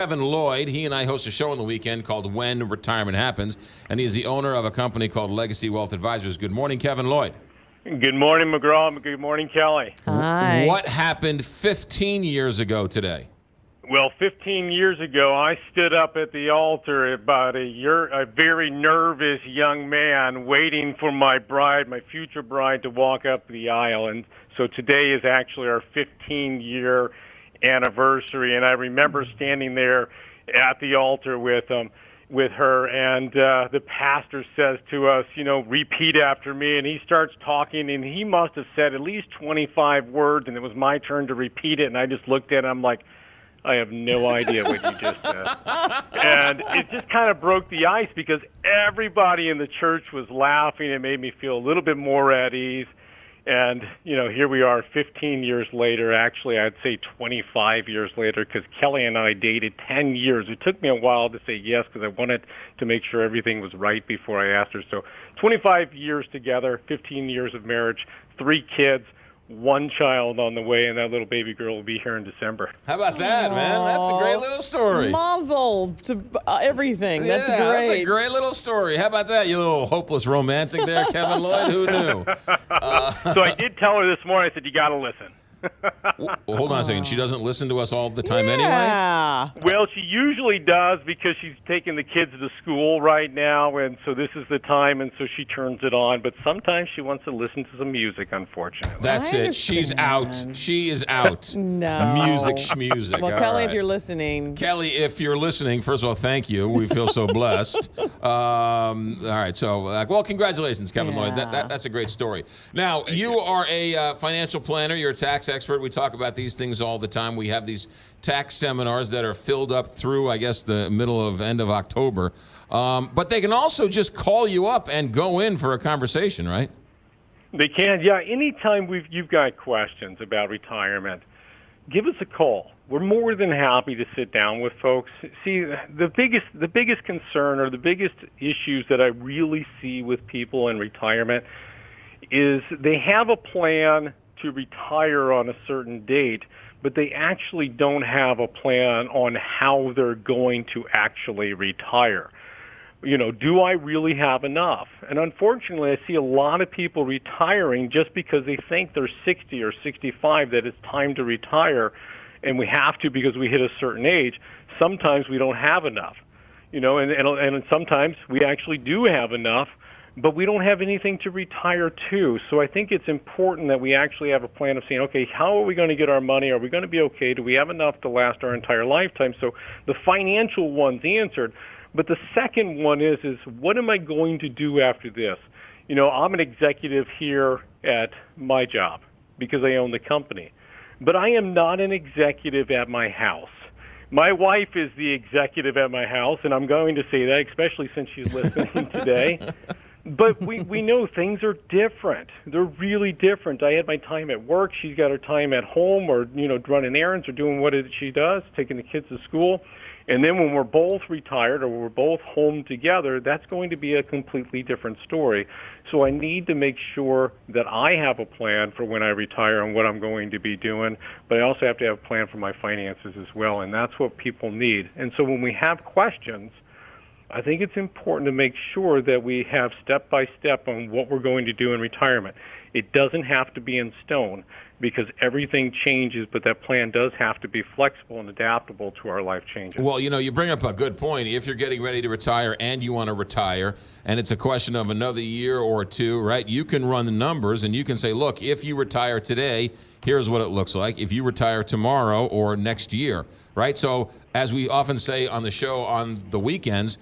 Kevin Lloyd, he and I host a show on the weekend called When Retirement Happens, and he is the owner of a company called Legacy Wealth Advisors. Good morning, Kevin Lloyd. Good morning, McGraw. Good morning, Kelly. Hi. What happened 15 years ago today? Well, 15 years ago, I stood up at the altar about a very nervous young man waiting for my future bride, to walk up the aisle. And so today is actually our 15-year anniversary, and I remember standing there at the altar with her, and the pastor says to us, repeat after me, and he starts talking, and he must have said at least 25 words, and it was my turn to repeat it, and I just looked at him, I'm like, I have no idea what you just said. And it just kind of broke the ice because everybody in the church was laughing. It made me feel a little bit more at ease. And, here we are 15 years later. Actually, I'd say 25 years later, because Kelly and I dated 10 years. It took me a while to say yes because I wanted to make sure everything was right before I asked her. So 25 years together, 15 years of marriage, 3 kids, 1 child on the way, and that little baby girl will be here in December. How about that, man? That's a great little story. Mazel to everything. That's great. That's a great little story. How about that, you little hopeless romantic there, Kevin Lloyd? Who knew? So I did tell her this morning, I said, you got to listen. Well, hold on a second. She doesn't listen to us all the time anyway? Well, she usually does because she's taking the kids to school right now, and so this is the time, and so she turns it on. But sometimes she wants to listen to some music, unfortunately. That's it. She's out. She is out. No. Music schmusic. Well, All Kelly, right. if you're listening. Kelly, if you're listening, first of all, thank you. We feel so blessed. All right. So, well, congratulations, Kevin Lloyd. That's a great story. Now, you are a financial planner. You're a tax expert. We talk about these things all the time. We have these tax seminars that are filled up through, I guess, the end of October. But they can also just call you up and go in for a conversation, right? They can, yeah. Anytime you've got questions about retirement, give us a call. We're more than happy to sit down with folks. See, the biggest concern or the biggest issues that I really see with people in retirement is they have a plan to retire on a certain date, but they actually don't have a plan on how they're going to actually retire. Do I really have enough? And unfortunately, I see a lot of people retiring just because they think they're 60 or 65, that it's time to retire, and we have to because we hit a certain age. Sometimes we don't have enough, and sometimes we actually do have enough, but we don't have anything to retire to. So I think it's important that we actually have a plan of saying, okay, how are we going to get our money? Are we going to be okay? Do we have enough to last our entire lifetime? So the financial one's answered. But the second one is what am I going to do after this? I'm an executive here at my job because I own the company. But I am not an executive at my house. My wife is the executive at my house, and I'm going to say that, especially since she's listening today. But we know things are different. They're really different. I had my time at work. She's got her time at home or, running errands or doing what she does, taking the kids to school. And then when we're both retired or we're both home together, that's going to be a completely different story. So I need to make sure that I have a plan for when I retire and what I'm going to be doing. But I also have to have a plan for my finances as well. And that's what people need. And so when we have questions, I think it's important to make sure that we have step-by-step on what we're going to do in retirement. It doesn't have to be in stone because everything changes, but that plan does have to be flexible and adaptable to our life changes. Well, you bring up a good point. If you're getting ready to retire and you want to retire, and it's a question of another year or two, right, you can run the numbers and you can say, look, if you retire today, here's what it looks like. If you retire tomorrow or next year, right? So as we often say on the show on the weekends,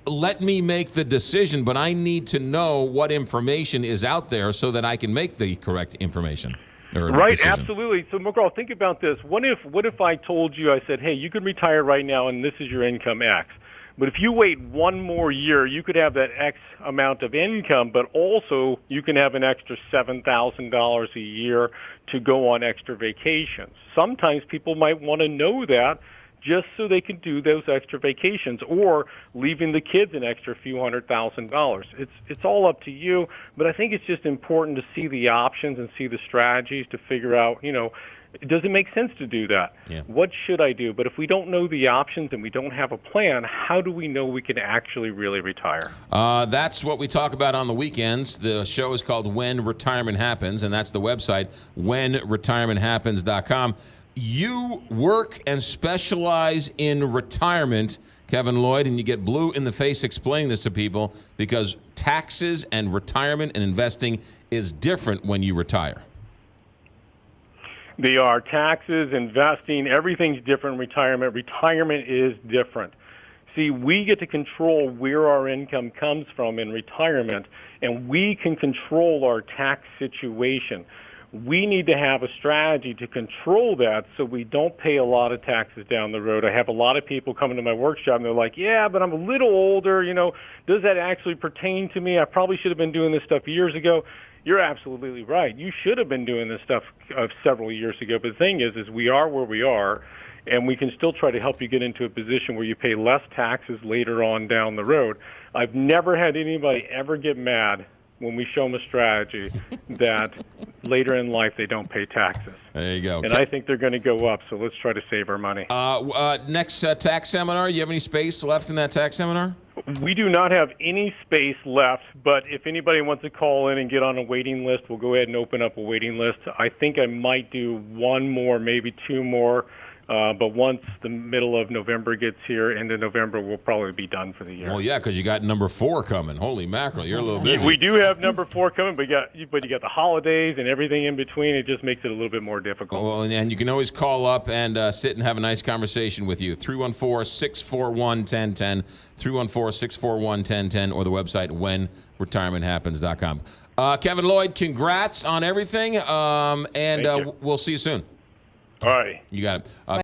let me make the decision, but I need to know what information is out there so that I can make the correct information. Right, decision. Absolutely. So, McGraw, think about this. What if I told you, I said, hey, you can retire right now and this is your income X. But if you wait one more year, you could have that X amount of income, but also you can have an extra $7,000 a year to go on extra vacations. Sometimes people might want to know that just so they can do those extra vacations or leaving the kids an extra few $100,000. It's all up to you, but I think it's just important to see the options and see the strategies to figure out, Does it make sense to do that? Yeah. What should I do? But if we don't know the options and we don't have a plan, how do we know we can actually really retire? That's what we talk about on the weekends. The show is called When Retirement Happens, and that's the website, whenretirementhappens.com. You work and specialize in retirement, Kevin Lloyd, and you get blue in the face explaining this to people because taxes and retirement and investing is different when you retire. They are taxes, investing, everything's different in retirement. Retirement is different. See, we get to control where our income comes from in retirement, and we can control our tax situation. We need to have a strategy to control that so we don't pay a lot of taxes down the road. I have a lot of people coming to my workshop, and they're like, yeah, but I'm a little older. Does that actually pertain to me? I probably should have been doing this stuff years ago. You're absolutely right. You should have been doing this stuff several years ago. But the thing is we are where we are, and we can still try to help you get into a position where you pay less taxes later on down the road. I've never had anybody ever get mad when we show them a strategy that later in life they don't pay taxes. There you go. And I think they're going to go up, so let's try to save our money. Next tax seminar, you have any space left in that tax seminar? We do not have any space left, but if anybody wants to call in and get on a waiting list, we'll go ahead and open up a waiting list. I think I might do one more, maybe two more, but once the middle of November gets here, into November, we'll probably be done for the year. Well, yeah, because you got number 4 coming. Holy mackerel, you're a little busy. We do have number 4 coming, but you got the holidays and everything in between. It just makes it a little bit more difficult. Well, and you can always call up and sit and have a nice conversation with you. 314-641-1010, 314-641-1010, or the website whenretirementhappens.com. Kevin Lloyd, congrats on everything, and we'll see you soon. All right. You got it.